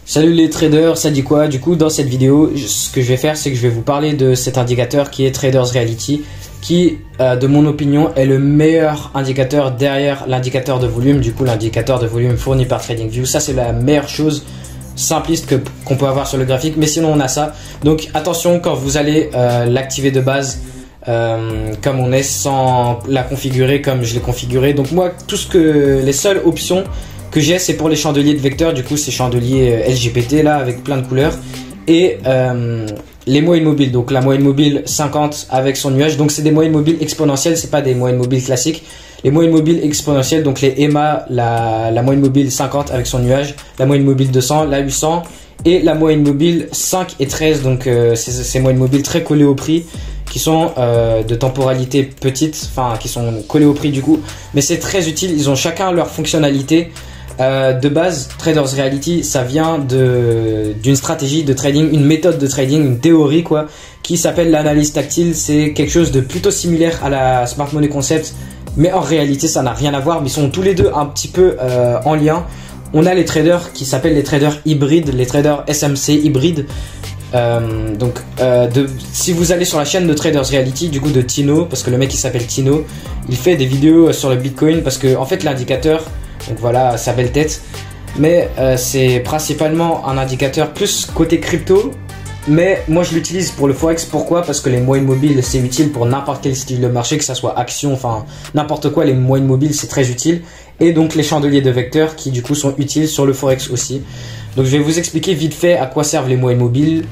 Salut les traders, ça dit quoi? Du coup, dans cette vidéo, ce que je vais faire, c'est que je vais vous parler de cet indicateur qui est Traders Reality, qui, de mon opinion, est le meilleur indicateur derrière l'indicateur de volume. Du coup, l'indicateur de volume fourni par TradingView, ça c'est la meilleure chose simpliste qu'on peut avoir sur le graphique. Mais sinon, on a ça. Donc, attention quand vous allez l'activer de base. Comme on est sans la configurer comme je l'ai configuré. Donc moi, les seules options que j'ai, c'est pour les chandeliers de vecteurs. Du coup, ces chandeliers LGBT là avec plein de couleurs et les moyennes mobiles. Donc la moyenne mobile 50 avec son nuage. Donc c'est des moyennes mobiles exponentielles, c'est pas des moyennes mobiles classiques. Les moyennes mobiles exponentielles, donc les EMA, la moyenne mobile 50 avec son nuage, la moyenne mobile 200, la 800 et la moyenne mobile 5 et 13. Donc ces moyennes mobiles très collées au prix, qui sont de temporalité petite, enfin qui sont collés au prix du coup, mais c'est très utile. Ils ont chacun leur fonctionnalité. De base, Traders Reality, ça vient d'une stratégie de trading, une méthode de trading, une théorie quoi, qui s'appelle l'analyse tactile. C'est quelque chose de plutôt similaire à la Smart Money Concept, mais en réalité ça n'a rien à voir, mais ils sont tous les deux un petit peu en lien. On a les traders qui s'appellent les traders hybrides, les traders SMC hybrides. Si vous allez sur la chaîne de Traders Reality, du coup de Tino, parce que le mec il s'appelle Tino, il fait des vidéos sur le Bitcoin, parce que en fait l'indicateur, donc voilà sa belle tête, mais c'est principalement un indicateur plus côté crypto, mais moi je l'utilise pour le Forex. Pourquoi? Parce que les moyennes mobiles c'est utile pour n'importe quel style de marché, que ça soit action, enfin n'importe quoi, les moyennes mobiles c'est très utile, et donc les chandeliers de vecteurs qui du coup sont utiles sur le Forex aussi. Donc je vais vous expliquer vite fait à quoi servent les moyennes mobiles,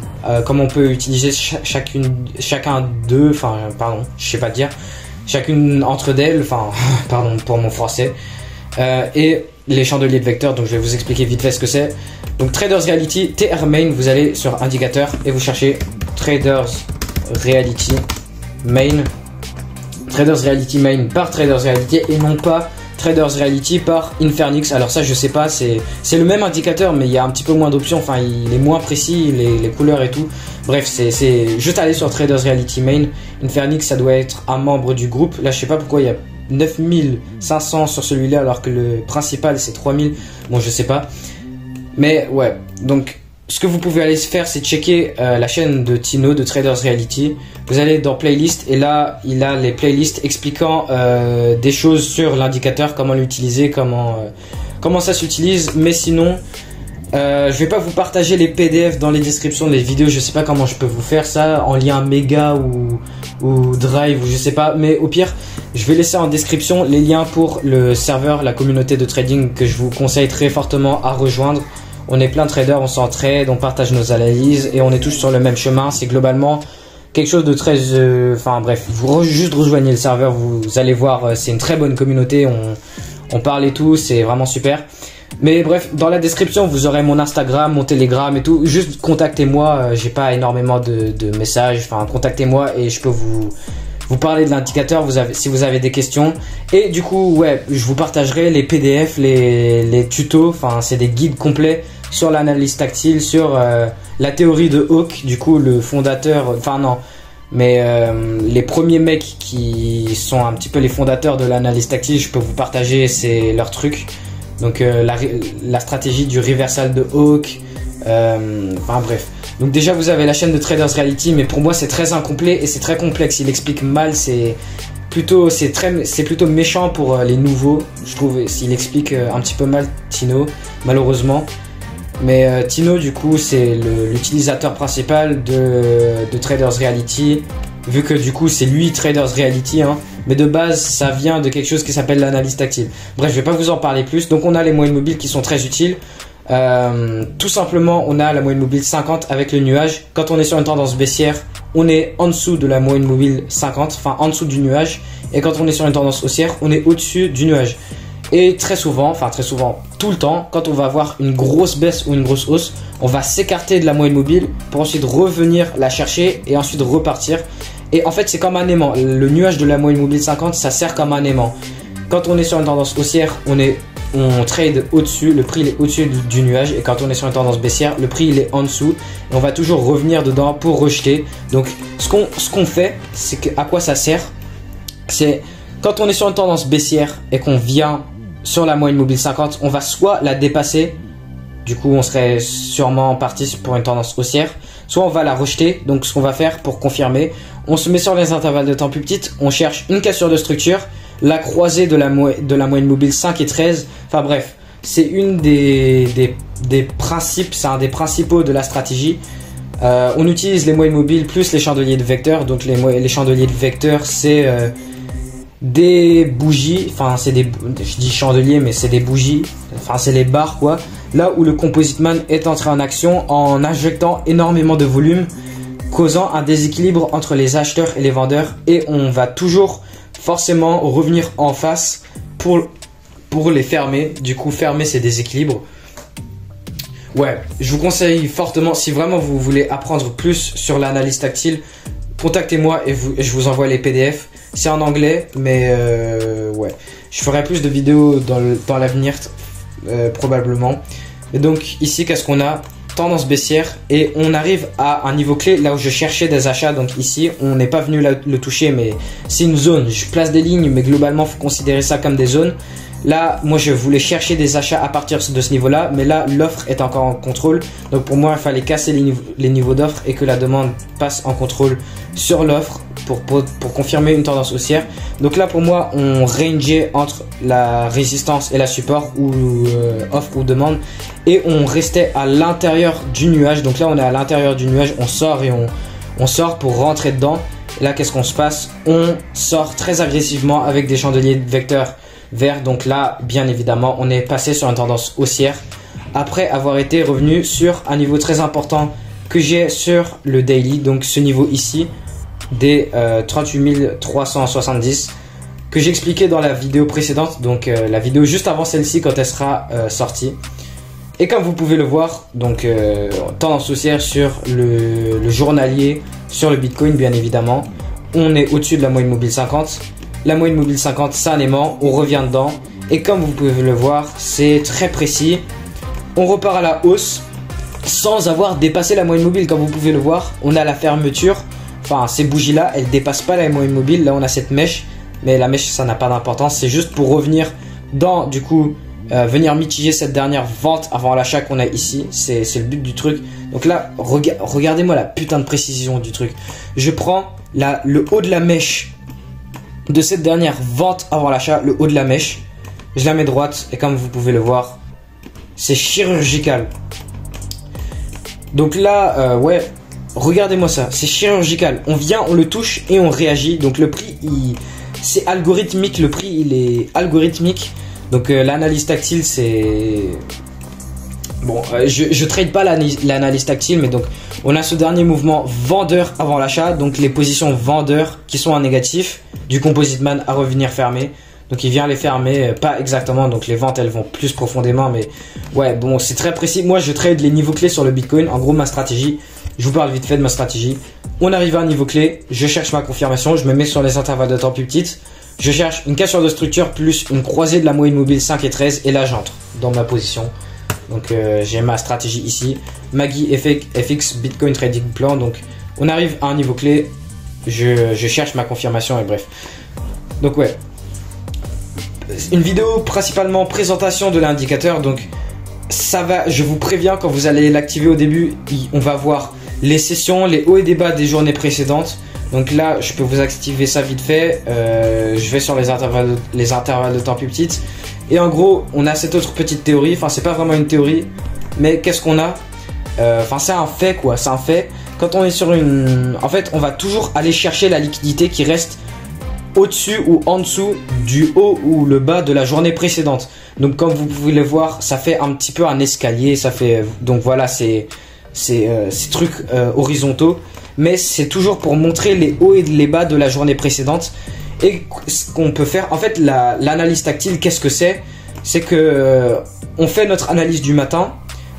comment on peut utiliser chacun d'eux, enfin pardon, je sais pas dire, chacune entre d'elles, enfin pardon pour mon français, et les chandeliers de vecteurs. Donc je vais vous expliquer vite fait ce que c'est. Donc Traders Reality, TR Main, vous allez sur indicateur et vous cherchez Traders Reality Main, Traders Reality Main par Traders Reality et non pas Traders Reality par Infernix. Alors ça je sais pas, c'est le même indicateur mais il y a un petit peu moins d'options, enfin il est moins précis, les couleurs et tout. Bref, c'est juste aller sur Traders Reality Main. Infernix ça doit être un membre du groupe. Là je sais pas pourquoi il y a 9500 sur celui-là alors que le principal c'est 3000. Bon je sais pas. Mais ouais, donc ce que vous pouvez aller faire, c'est checker la chaîne de Tino de Traders Reality. Vous allez dans playlist et là il a les playlists expliquant des choses sur l'indicateur, comment l'utiliser, comment ça s'utilise. Mais sinon je vais pas vous partager les PDF dans les descriptions des vidéos. Je sais pas comment je peux vous faire ça en lien méga ou drive ou je sais pas, mais au pire je vais laisser en description les liens pour le serveur, la communauté de trading que je vous conseille très fortement à rejoindre. On est plein de traders, on s'entraide, on partage nos analyses et on est tous sur le même chemin. C'est globalement quelque chose de très... Enfin bref, juste rejoignez le serveur, vous allez voir, c'est une très bonne communauté, on parle et tout, c'est vraiment super. Mais bref, dans la description, vous aurez mon Instagram, mon Telegram et tout. Juste contactez-moi, j'ai pas énormément de messages, enfin contactez-moi et je peux vous parler de l'indicateur si vous avez des questions. Et du coup, ouais, je vous partagerai les PDF, les tutos, enfin c'est des guides complets sur l'analyse tactile, sur la théorie de Hawk, du coup le fondateur, enfin non, mais les premiers mecs qui sont un petit peu les fondateurs de l'analyse tactile, je peux vous partager, c'est leur truc. Donc la stratégie du reversal de Hawk, enfin bref. Donc déjà vous avez la chaîne de Traders Reality, mais pour moi c'est très incomplet et c'est très complexe. Il explique mal, c'est plutôt méchant pour les nouveaux, je trouve. S'il explique un petit peu mal Tino, malheureusement. Mais Tino du coup c'est l'utilisateur principal de Traders Reality, vu que du coup c'est lui Traders Reality, hein. Mais de base ça vient de quelque chose qui s'appelle l'analyse tactile. Bref, je vais pas vous en parler plus. Donc on a les moyennes mobiles qui sont très utiles. Tout simplement on a la moyenne mobile 50 avec le nuage. Quand on est sur une tendance baissière, on est en dessous de la moyenne mobile 50, enfin en dessous du nuage. Et quand on est sur une tendance haussière, on est au-dessus du nuage. Et très souvent, tout le temps, quand on va avoir une grosse baisse ou une grosse hausse, on va s'écarter de la moyenne mobile pour ensuite revenir la chercher et ensuite repartir. Et en fait c'est comme un aimant, le nuage de la moyenne mobile 50 ça sert comme un aimant. Quand on est sur une tendance haussière, on trade au-dessus, le prix il est au-dessus du nuage, et quand on est sur une tendance baissière, le prix il est en dessous et on va toujours revenir dedans pour rejeter. Donc ce qu'on fait, c'est à quoi ça sert, c'est quand on est sur une tendance baissière et qu'on vient sur la moyenne mobile 50, on va soit la dépasser du coup on serait sûrement parti pour une tendance haussière, soit on va la rejeter. Donc ce qu'on va faire pour confirmer, on se met sur les intervalles de temps plus petites, on cherche une cassure de structure, la croisée de la moyenne mobile 5 et 13, enfin bref, c'est une des principes, c'est un des principaux de la stratégie. On utilise les moyennes mobiles plus les chandeliers de vecteurs. Donc les chandeliers de vecteurs, c'est des bougies, enfin c'est des, je dis chandeliers mais c'est des bougies, enfin c'est les barres quoi, là où le Composite Man est entré en action en injectant énormément de volume, causant un déséquilibre entre les acheteurs et les vendeurs, et on va toujours forcément revenir en face pour les fermer. Du coup fermer ces déséquilibres. Ouais, je vous conseille fortement, si vraiment vous voulez apprendre plus sur l'analyse tactile, contactez-moi et je vous envoie les PDF. C'est en anglais, mais ouais, je ferai plus de vidéos dans l'avenir, probablement. Et donc ici, qu'est-ce qu'on a? Tendance baissière, et on arrive à un niveau clé là où je cherchais des achats. Donc ici, on n'est pas venu le toucher, mais c'est une zone. Je place des lignes, mais globalement, faut considérer ça comme des zones. Là, moi, je voulais chercher des achats à partir de ce niveau-là, mais là, l'offre est encore en contrôle. Donc, pour moi, il fallait casser les niveaux d'offre et que la demande passe en contrôle sur l'offre pour confirmer une tendance haussière. Donc là, pour moi, on rangeait entre la résistance et la support, ou offre ou demande, et on restait à l'intérieur du nuage. Donc là, on est à l'intérieur du nuage, on sort et on sort pour rentrer dedans. Et là, qu'est-ce qu'on se passe? On sort très agressivement avec des chandeliers de vecteurs vert. Donc là, bien évidemment, on est passé sur une tendance haussière après avoir été revenu sur un niveau très important que j'ai sur le daily. Donc ce niveau ici des 38 370 que j'expliquais dans la vidéo précédente, donc la vidéo juste avant celle-ci quand elle sera sortie. Et comme vous pouvez le voir, donc tendance haussière sur le journalier, sur le Bitcoin bien évidemment. On est au-dessus de la moyenne mobile 50. La moyenne mobile 50, ça anément, on revient dedans. Et comme vous pouvez le voir, c'est très précis. On repart à la hausse sans avoir dépassé la moyenne mobile. Comme vous pouvez le voir, on a la fermeture. Enfin, ces bougies-là, elles ne dépassent pas la moyenne mobile. Là, on a cette mèche. Mais la mèche, ça n'a pas d'importance. C'est juste pour revenir dans, du coup, venir mitiger cette dernière vente avant l'achat qu'on a ici. C'est le but du truc. Donc là, regardez-moi la putain de précision du truc. Je prends le haut de la mèche de cette dernière vente avant l'achat, le haut de la mèche, je la mets droite, et comme vous pouvez le voir, c'est chirurgical. Donc là, ouais, regardez-moi ça, c'est chirurgical. On vient, on le touche et on réagit. Donc le prix, c'est algorithmique, le prix il est algorithmique. Donc l'analyse tactile, c'est... Bon, je trade pas l'analyse tactile, mais donc on a ce dernier mouvement vendeur avant l'achat, donc les positions vendeurs qui sont en négatif, du Composite Man à revenir fermé. Donc il vient les fermer, pas exactement, donc les ventes elles vont plus profondément, mais ouais, bon, c'est très précis. Moi je trade les niveaux clés sur le Bitcoin. En gros, ma stratégie, je vous parle vite fait de ma stratégie. On arrive à un niveau clé, je cherche ma confirmation, je me mets sur les intervalles de temps plus petites, je cherche une cassure de structure plus une croisée de la moyenne mobile 5 et 13, et là j'entre dans ma position. Donc j'ai ma stratégie ici, Maggie FX Bitcoin Trading Plan. Donc on arrive à un niveau clé, je cherche ma confirmation, et bref. Donc ouais, une vidéo principalement présentation de l'indicateur. Donc ça va, je vous préviens, quand vous allez l'activer au début, on va voir les sessions, les hauts et des bas des journées précédentes. Donc là, je peux vous activer ça vite fait. Je vais sur les intervalles de temps plus petites. Et en gros, on a cette autre petite théorie. Enfin, c'est pas vraiment une théorie, mais qu'est-ce qu'on a? Enfin, c'est un fait quoi. C'est un fait. Quand on est sur une... En fait, on va toujours aller chercher la liquidité qui reste au-dessus ou en dessous du haut ou le bas de la journée précédente. Donc, comme vous pouvez le voir, ça fait un petit peu un escalier. Ça fait... Donc voilà, c'est ces trucs horizontaux. Mais c'est toujours pour montrer les hauts et les bas de la journée précédente. Et ce qu'on peut faire, en fait, l'analyse tactile, qu'est-ce que c'est? C'est que on fait notre analyse du matin,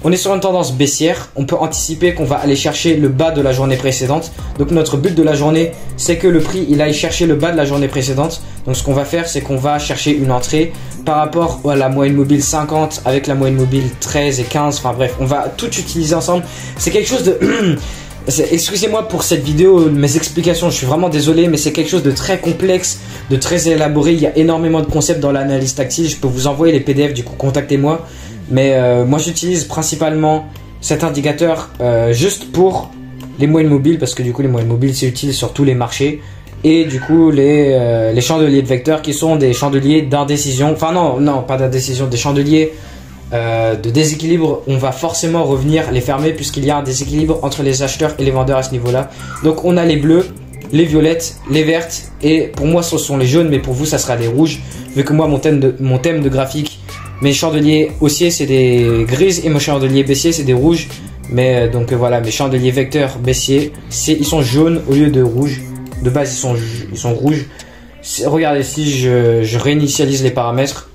on est sur une tendance baissière, on peut anticiper qu'on va aller chercher le bas de la journée précédente. Donc notre but de la journée, c'est que le prix il aille chercher le bas de la journée précédente. Donc ce qu'on va faire, c'est qu'on va chercher une entrée par rapport à la moyenne mobile 50 avec la moyenne mobile 13 et 15. Enfin bref, on va tout utiliser ensemble. C'est quelque chose de... Excusez-moi pour cette vidéo, mes explications, je suis vraiment désolé, mais c'est quelque chose de très complexe, de très élaboré. Il y a énormément de concepts dans l'analyse tactile. Je peux vous envoyer les PDF, du coup contactez-moi. Mais moi j'utilise principalement cet indicateur juste pour les moyennes mobiles, parce que du coup les moyennes mobiles c'est utile sur tous les marchés. Et du coup les chandeliers de vecteurs qui sont des chandeliers d'indécision, enfin non pas d'indécision, des chandeliers de déséquilibre. On va forcément revenir les fermer puisqu'il y a un déséquilibre entre les acheteurs et les vendeurs à ce niveau là. Donc on a les bleus, les violettes, les vertes, et pour moi ce sont les jaunes, mais pour vous ça sera des rouges, vu que moi mon thème de graphique, mes chandeliers haussiers c'est des grises et mes chandeliers baissiers c'est des rouges. Mais donc voilà, mes chandeliers vecteurs baissiers ils sont jaunes au lieu de rouges. De base ils sont rouges. Regardez, si je réinitialise les paramètres.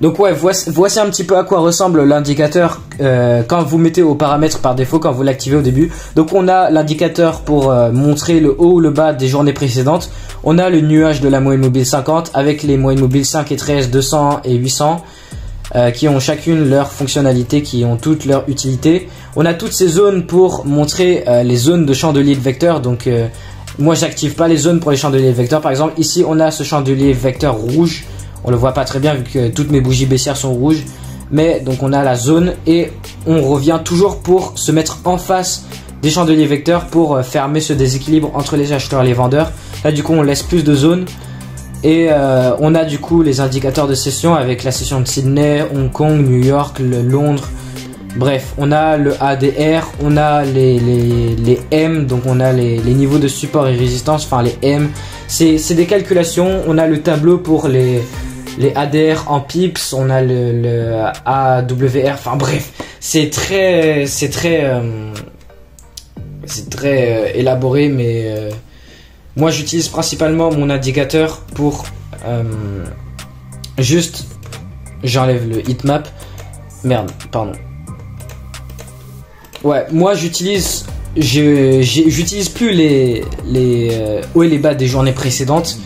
Donc ouais, voici un petit peu à quoi ressemble l'indicateur quand vous mettez aux paramètres par défaut, quand vous l'activez au début. Donc on a l'indicateur pour montrer le haut ou le bas des journées précédentes. On a le nuage de la moyenne mobile 50 avec les moyennes mobiles 5 et 13, 200 et 800 qui ont chacune leur fonctionnalité, qui ont toutes leur utilité. On a toutes ces zones pour montrer les zones de chandelier de vecteur. Donc moi j'active pas les zones pour les chandeliers de vecteur. Par exemple ici on a ce chandelier vecteur rouge. On le voit pas très bien vu que toutes mes bougies baissières sont rouges. Mais donc on a la zone et on revient toujours pour se mettre en face des chandeliers vecteurs pour fermer ce déséquilibre entre les acheteurs et les vendeurs. Là du coup on laisse plus de zones. Et on a du coup les indicateurs de session avec la session de Sydney, Hong Kong, New York, Londres. Bref, on a le ADR, on a les M, donc on a les niveaux de support et résistance, enfin les M. C'est des calculations. On a le tableau pour les ADR en pips, on a le AWR, enfin bref, c'est très élaboré, mais moi j'utilise principalement mon indicateur pour juste, j'enlève le heatmap, merde, pardon. Ouais, moi j'utilise plus les hauts et les bas des journées précédentes.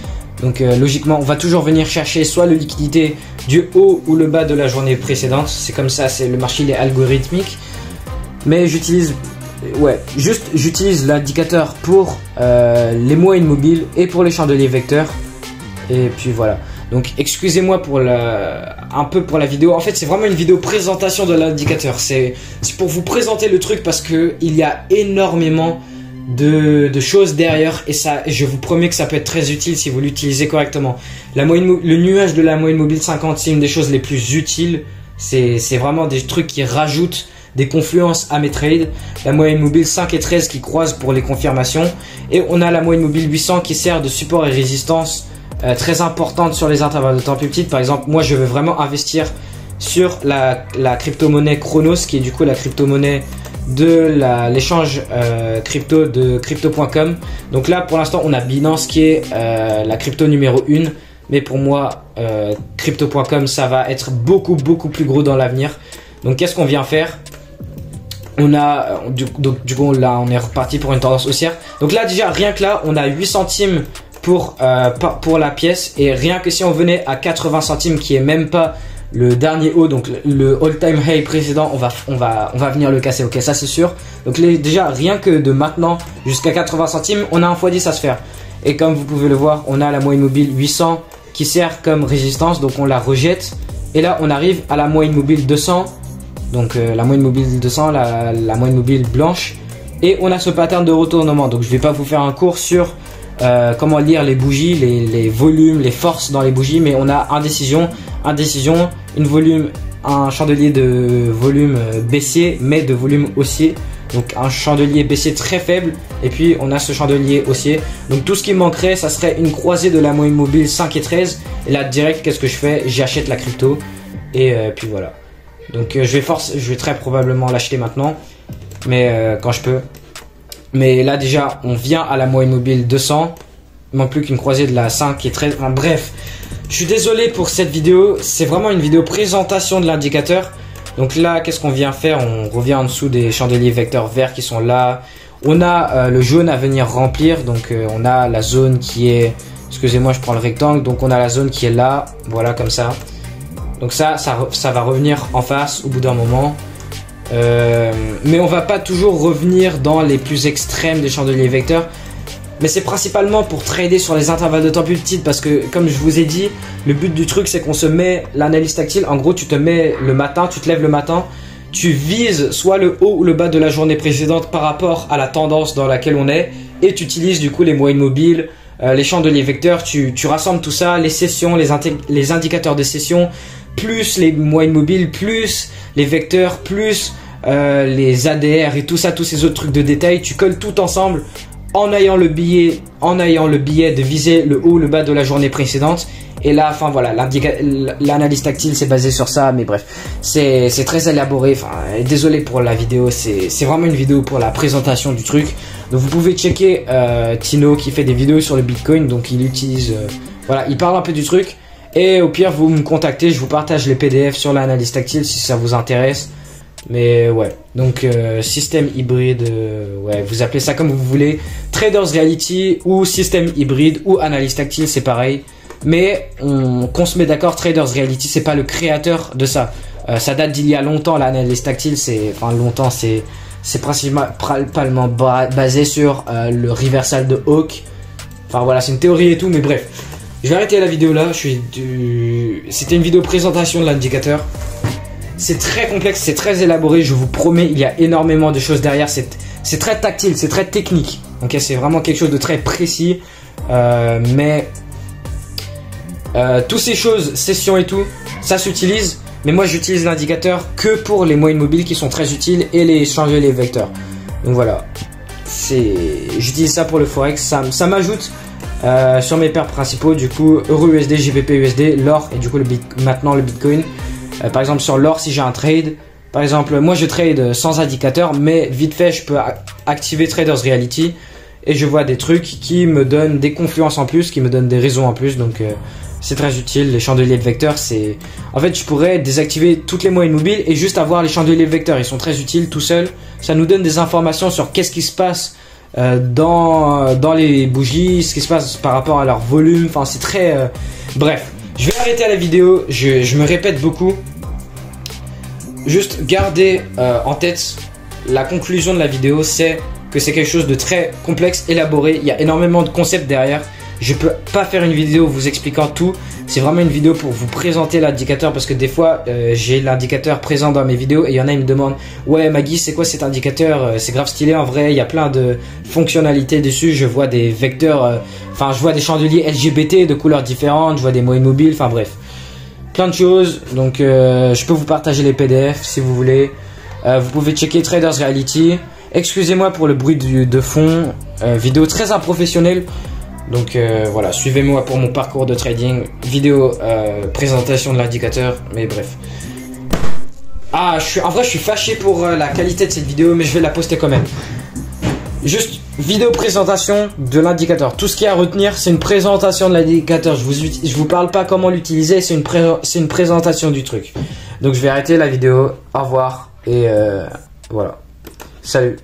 Donc logiquement on va toujours venir chercher soit le liquidité du haut ou le bas de la journée précédente. C'est comme ça, c'est le marché, il est algorithmique. Mais j'utilise l'indicateur pour les moyennes mobiles et pour les chandeliers vecteurs. Et puis voilà. Donc excusez-moi pour un peu pour la vidéo. En fait c'est vraiment une vidéo présentation de l'indicateur. C'est pour vous présenter le truc parce que il y a énormément de choses derrière, et ça, je vous promets que ça peut être très utile si vous l'utilisez correctement. Le nuage de la moyenne mobile 50, c'est une des choses les plus utiles. C'est vraiment des trucs qui rajoutent des confluences à mes trades. La moyenne mobile 5 et 13 qui croisent pour les confirmations, et on a la moyenne mobile 800 qui sert de support et résistance très importante sur les intervalles de temps plus petites. Par exemple, moi je veux vraiment investir sur la crypto-monnaie Chronos, qui est du coup la crypto-monnaie de l'échange crypto de crypto.com. Donc là pour l'instant on a Binance qui est la crypto numéro 1, mais pour moi crypto.com ça va être beaucoup plus gros dans l'avenir. Donc qu'est-ce qu'on vient faire? On a du coup là on est reparti pour une tendance haussière. Donc là déjà rien que là on a 8 centimes pour la pièce, et rien que si on venait à 80 centimes qui est même pas le dernier haut, donc le all-time high précédent, on va venir le casser, ok, ça c'est sûr. Donc déjà rien que de maintenant jusqu'à 80 centimes on a un x10 à se faire. Et comme vous pouvez le voir, on a la moyenne mobile 800 qui sert comme résistance, donc on la rejette. Et là on arrive à la moyenne mobile 200, donc la moyenne mobile 200, la moyenne mobile blanche, et on a ce pattern de retournement. Donc je vais pas vous faire un cours sur comment lire les bougies, les volumes, les forces dans les bougies, mais on a indécision, un chandelier de volume baissier mais de volume haussier, donc un chandelier baissier très faible, et puis on a ce chandelier haussier. Donc tout ce qui manquerait ça serait une croisée de la moyenne mobile 5 et 13, et là direct qu'est-ce que je fais? J'achète la crypto, et puis voilà. Donc je vais très probablement l'acheter maintenant, mais quand je peux. Mais là déjà on vient à la moyenne mobile 200, il manque plus qu'une croisée de la 5 et 13, enfin bref. Je suis désolé pour cette vidéo, c'est vraiment une vidéo présentation de l'indicateur. Donc là qu'est-ce qu'on vient faire? On revient en dessous des chandeliers vecteurs verts qui sont là. On a le jaune à venir remplir, donc on a la zone qui est, excusez-moi je prends le rectangle, donc on a la zone qui est là, voilà comme ça. Donc ça va revenir en face au bout d'un moment. Mais on va pas toujours revenir dans les plus extrêmes des chandeliers vecteurs. mais c'est principalement pour trader sur les intervalles de temps plus petites, parce que comme je vous ai dit, le but du truc c'est qu'on se met l'analyse tactile. En gros, tu te mets le matin, tu te lèves le matin, tu vises soit le haut ou le bas de la journée précédente par rapport à la tendance dans laquelle on est, et tu utilises du coup les moyennes mobiles, les chandeliers vecteurs, tu rassembles tout ça, les sessions, les indicateurs de session, plus les moyennes mobiles, plus les vecteurs, plus les ADR et tout ça, tous ces autres trucs de détail, tu colles tout ensemble en ayant le billet de viser le haut ou le bas de la journée précédente. Et là, enfin voilà, l'analyse tactile c'est basé sur ça, mais bref, c'est très élaboré. Enfin, désolé pour la vidéo, c'est vraiment une vidéo pour la présentation du truc. Donc vous pouvez checker Tino qui fait des vidéos sur le Bitcoin, donc il utilise, voilà, il parle un peu du truc. Et au pire, vous me contactez, je vous partage les PDF sur l'analyse tactile si ça vous intéresse. Mais ouais, donc système hybride, ouais, vous appelez ça comme vous voulez, Traders Reality ou système hybride ou analyse tactile, c'est pareil. Mais qu'on se met d'accord, Traders Reality, c'est pas le créateur de ça. Ça date d'il y a longtemps, l'analyse tactile, c'est principalement basé sur le reversal de Hawk. Enfin voilà, c'est une théorie et tout, mais bref. Je vais arrêter la vidéo là, c'était une vidéo présentation de l'indicateur. C'est très complexe, c'est très élaboré, je vous promets, il y a énormément de choses derrière, c'est très tactile, c'est très technique. Ok, c'est vraiment quelque chose de très précis, mais toutes ces choses, sessions et tout, ça s'utilise, mais moi j'utilise l'indicateur que pour les moyennes mobiles qui sont très utiles et les chandeliers vecteurs. Donc voilà, j'utilise ça pour le forex, ça m'ajoute sur mes paires principaux, du coup EURUSD, JPP USD, l'or et du coup maintenant le Bitcoin. Par exemple sur l'or, si j'ai un trade, par exemple moi je trade sans indicateur, mais vite fait je peux activer Traders Reality et je vois des trucs qui me donnent des confluences en plus, qui me donnent des raisons en plus, donc c'est très utile. Les chandeliers de vecteurs, c'est... En fait je pourrais désactiver toutes les moyennes mobiles et juste avoir les chandeliers de vecteurs, ils sont très utiles tout seuls, ça nous donne des informations sur qu'est-ce qui se passe dans les bougies, ce qui se passe par rapport à leur volume, enfin c'est très... Bref. Je vais arrêter la vidéo, je me répète beaucoup. Juste gardez en tête la conclusion de la vidéo, c'est que c'est quelque chose de très complexe, élaboré. Il y a énormément de concepts derrière. Je peux pas faire une vidéo vous expliquant tout. C'est vraiment une vidéo pour vous présenter l'indicateur, parce que des fois j'ai l'indicateur présent dans mes vidéos et il y en a qui me demandent ouais Maggie c'est quoi cet indicateur, c'est grave stylé en vrai, il y a plein de fonctionnalités dessus, je vois des vecteurs, enfin je vois des chandeliers LGBT de couleurs différentes, je vois des moyennes mobiles, enfin bref plein de choses. Donc je peux vous partager les PDF si vous voulez. Vous pouvez checker Traders Reality. Excusez-moi pour le bruit de fond, vidéo très improfessionnelle. Donc voilà, suivez-moi pour mon parcours de trading, vidéo présentation de l'indicateur, mais bref. En vrai je suis fâché pour la qualité de cette vidéo, mais je vais la poster quand même. Juste vidéo présentation de l'indicateur. Tout ce qu'il y a à retenir, c'est une présentation de l'indicateur. Je vous parle pas comment l'utiliser, c'est une présentation du truc. Donc je vais arrêter la vidéo. Au revoir et voilà. Salut.